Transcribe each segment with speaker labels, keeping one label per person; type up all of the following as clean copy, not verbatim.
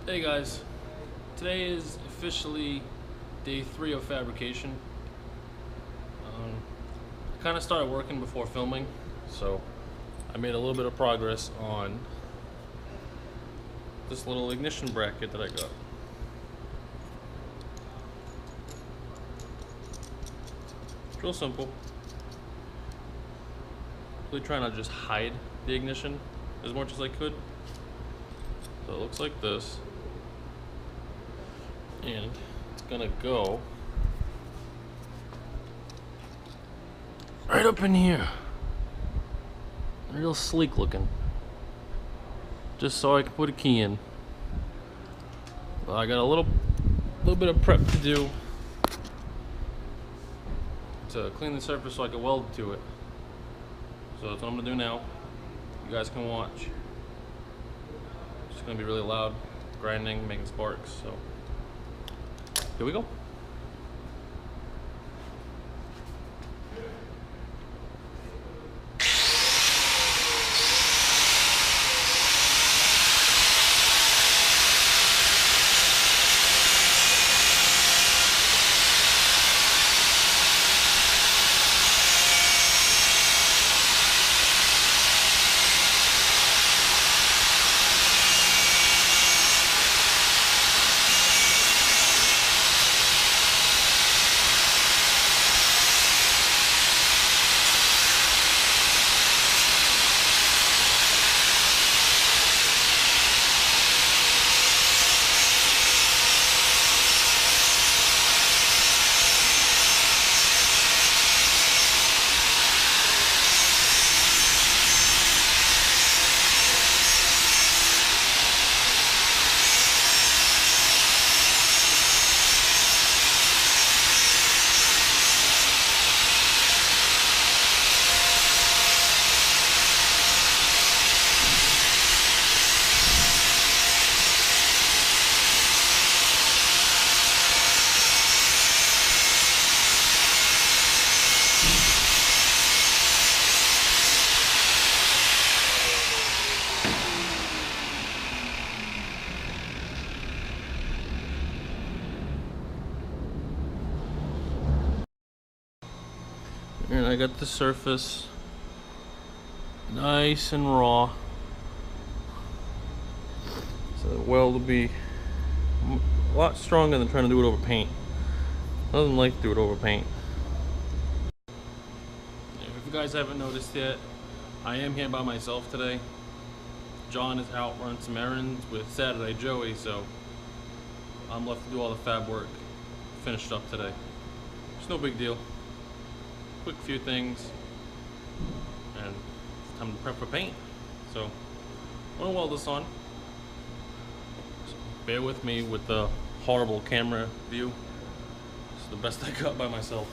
Speaker 1: Hey guys, today is officially day 3 of fabrication. I kind of started working before filming, so I made a little bit of progress on this little ignition bracket that I got. It's real simple. Really trying to just hide the ignition as much as I could. So it looks like this. And it's gonna go right up in here. Real sleek looking. Just so I can put a key in. Well, I got a little bit of prep to do to clean the surface so I can weld to it. So that's what I'm gonna do now. You guys can watch. It's gonna be really loud, grinding, making sparks, so here we go. And I got the surface nice and raw, so the weld will be a lot stronger than trying to do it over paint. Doesn't like to do it over paint. If you guys haven't noticed yet, I am here by myself today. John is out running some errands with Saturday Joey, so I'm left to do all the fab work. Finished up today. It's no big deal. Quick few things, and it's time to prep for paint. So I'm gonna weld this on. So bear with me with the horrible camera view. It's the best I got by myself.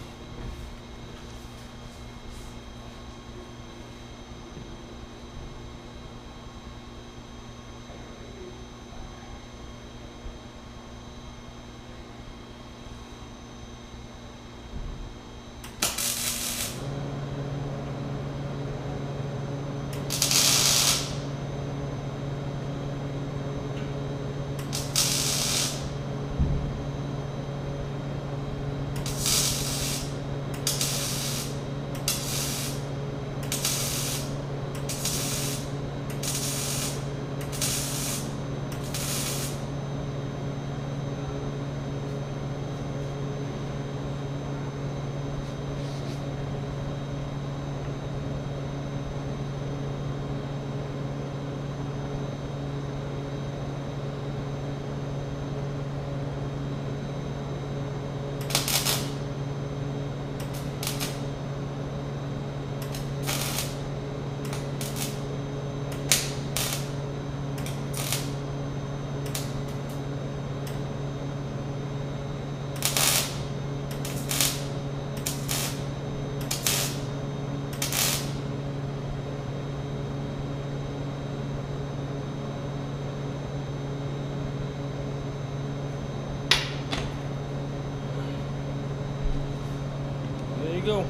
Speaker 1: you go.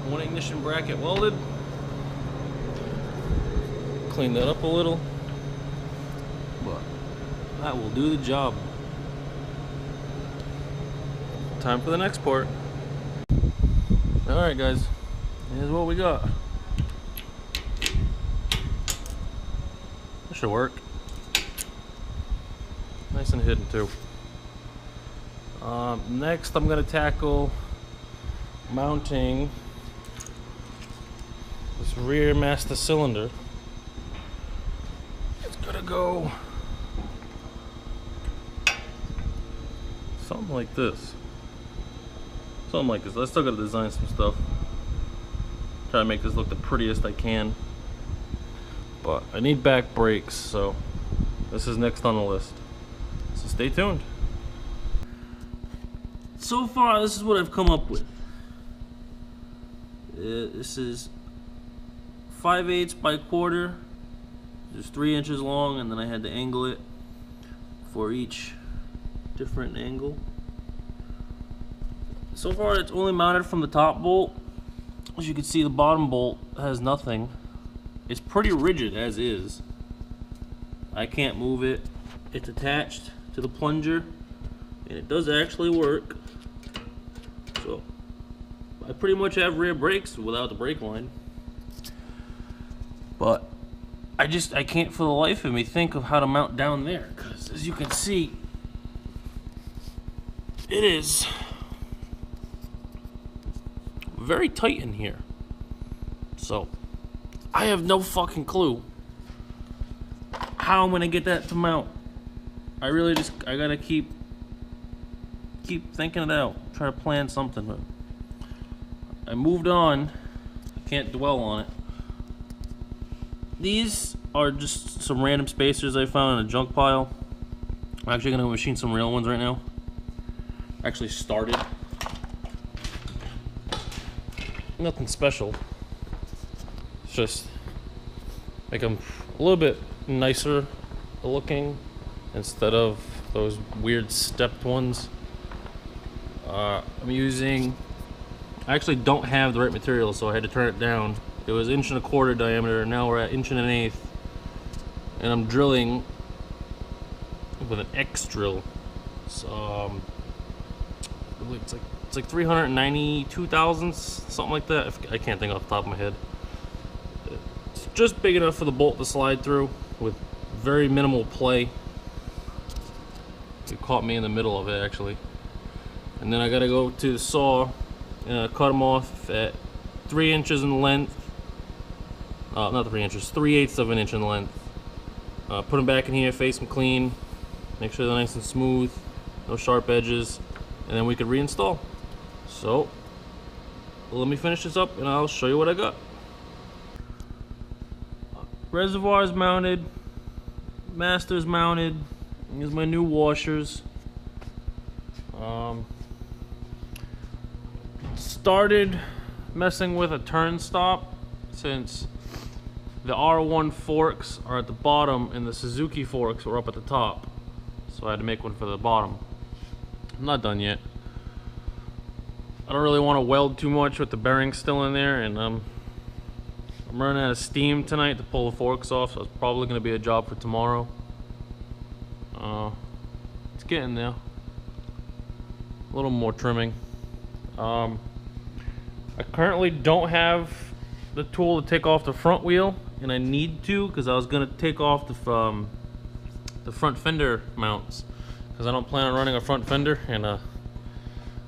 Speaker 1: One ignition bracket welded. Clean that up a little. but that will do the job. Time for the next port. Alright guys, here's what we got. This should work. Nice and hidden too. Next I'm going to tackle mounting this rear master cylinder. It's going to go something like this. Something like this. I still got to design some stuff. Try to make this look the prettiest I can. But I need back brakes, so this is next on the list. So stay tuned. So far, this is what I've come up with. This is 5/8 by quarter. It's 3 inches long, and then I had to angle it for each different angle. So far, it's only mounted from the top bolt. As you can see, the bottom bolt has nothing. It's pretty rigid as is. I can't move it. It's attached to the plunger, and it does actually work. So I pretty much have rear brakes without the brake line. But I can't for the life of me think of how to mount down there, because as you can see, it is very tight in here. So I have no fucking clue how I'm gonna get that to mount. I gotta keep thinking it out, try to plan something. But I moved on. I can't dwell on it. These are just some random spacers I found in a junk pile. I'm actually gonna machine some real ones right now. Actually started. Nothing special. It's just make them a little bit nicer looking instead of those weird stepped ones. I actually don't have the right material, so I had to turn it down. It was 1.25 inch diameter, and now we're at 1.1 inch. And I'm drilling with an X drill. So it's like 392 thousandths, something like that. I can't think off the top of my head. It's just big enough for the bolt to slide through with very minimal play. It caught me in the middle of it actually. And then I gotta go to the saw and cut them off at 3 inches in length. Not 3 inches, 3/8 of an inch in length. Put them back in here, face them clean, make sure they're nice and smooth, no sharp edges, and then we could reinstall. So let me finish this up and I'll show you what I got. Reservoir's mounted, master's mounted. Here's my new washers. Started messing with a turn stop since the R1 forks are at the bottom and the Suzuki forks were up at the top. So I had to make one for the bottom. I'm not done yet. I don't really want to weld too much with the bearings still in there, and I'm running out of steam tonight to pull the forks off, so it's probably going to be a job for tomorrow. It's getting there. A little more trimming. I currently don't have the tool to take off the front wheel, and I need to because I was going to take off the front fender mounts, because I don't plan on running a front fender, and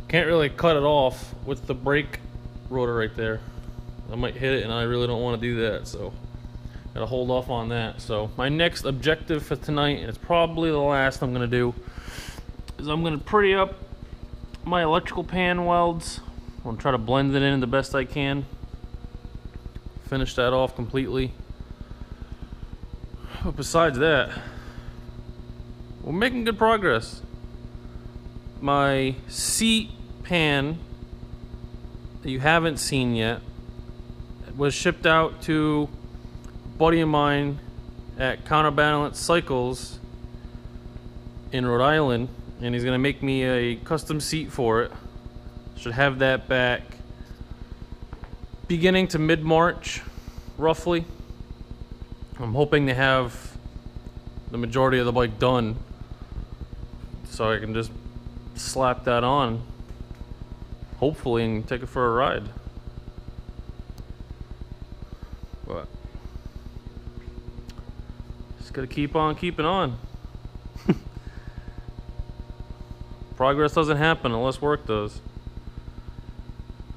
Speaker 1: can't really cut it off with the brake rotor right there. I might hit it, and I really don't want to do that, so gotta hold off on that. So my next objective for tonight, and it's probably the last I'm gonna do, is I'm gonna pretty up my electrical pan welds. I'm gonna try to blend it in the best I can, finish that off completely. But besides that, we're making good progress. My seat pan that you haven't seen yet was shipped out to a buddy of mine at Counterbalance Cycles in Rhode Island, and he's gonna make me a custom seat for it. Should have that back beginning to mid-March, roughly. I'm hoping to have the majority of the bike done, so I can just slap that on, hopefully, and take it for a ride. But just gotta keep on keeping on. Progress doesn't happen unless work does.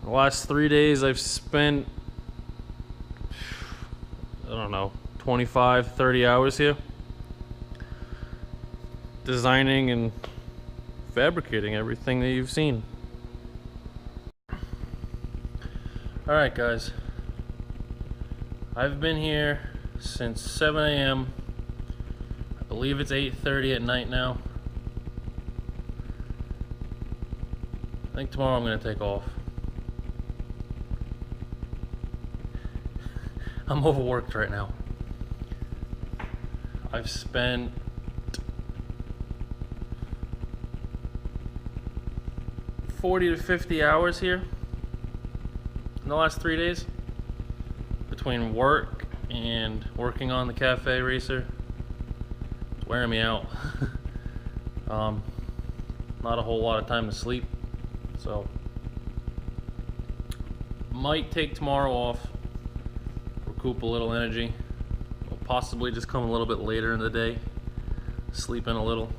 Speaker 1: The last 3 days I've spent, I don't know, 25, 30 hours here designing and fabricating everything that you've seen. Alright guys, I've been here since 7 a.m. I believe it's 8:30 at night now. I think tomorrow I'm going to take off. I'm overworked right now. I've spent $40 to $50 hours here in the last 3 days between work and working on the cafe racer. It's wearing me out. Not a whole lot of time to sleep, so might take tomorrow off, recoup a little energy. We'll possibly just come a little bit later in the day, sleep in a little.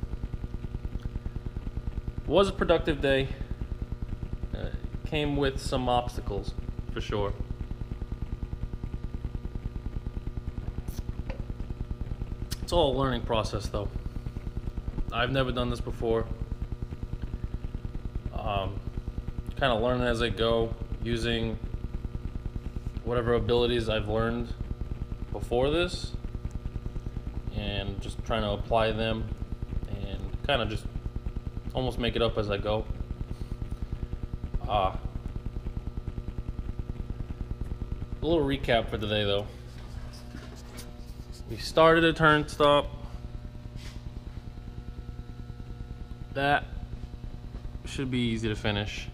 Speaker 1: It was a productive day. Came with some obstacles, for sure. It's all a learning process, though. I've never done this before. Kind of learning as I go, using whatever abilities I've learned before this, and just trying to apply them and kind of just almost make it up as I go. A little recap for today, though. We started a turn stop. That should be easy to finish.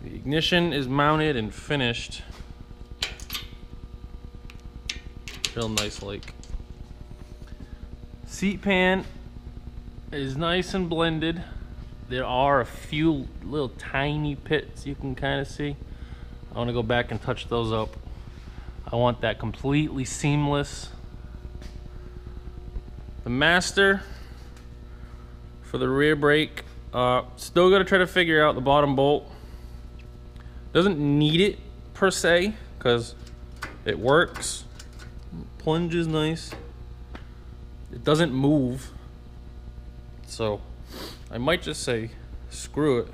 Speaker 1: The ignition is mounted and finished. Real nice like. Seat pan is nice and blended. There are a few little tiny pits you can kind of see. I want to go back and touch those up. I want that completely seamless. The master for the rear brake, still got to try to figure out the bottom bolt. Doesn't need it per se because it works. Plunge is nice. It doesn't move, so I might just say screw it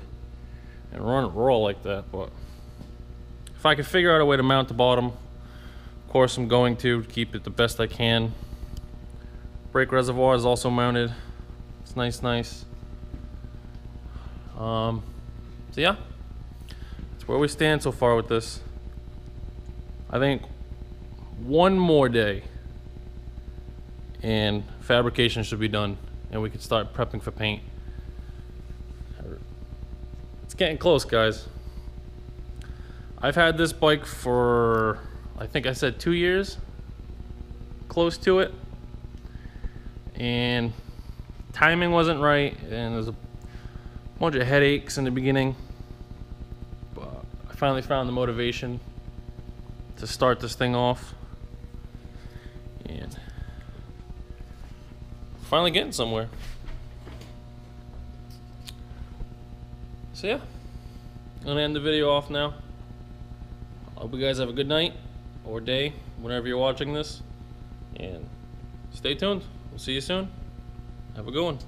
Speaker 1: and run it raw like that. But if I can figure out a way to mount the bottom, of course I'm going to keep it the best I can. Brake reservoir is also mounted. It's nice. So yeah, that's where we stand so far with this. I think one more day and fabrication should be done and we can start prepping for paint. It's getting close, guys. I've had this bike for, I think I said 2 years, close to it, and timing wasn't right, and there's a bunch of headaches in the beginning, but I finally found the motivation to start this thing off, and finally getting somewhere. So yeah, I'm gonna end the video off now. I hope you guys have a good night or day whenever you're watching this, and stay tuned. We'll see you soon. Have a good one.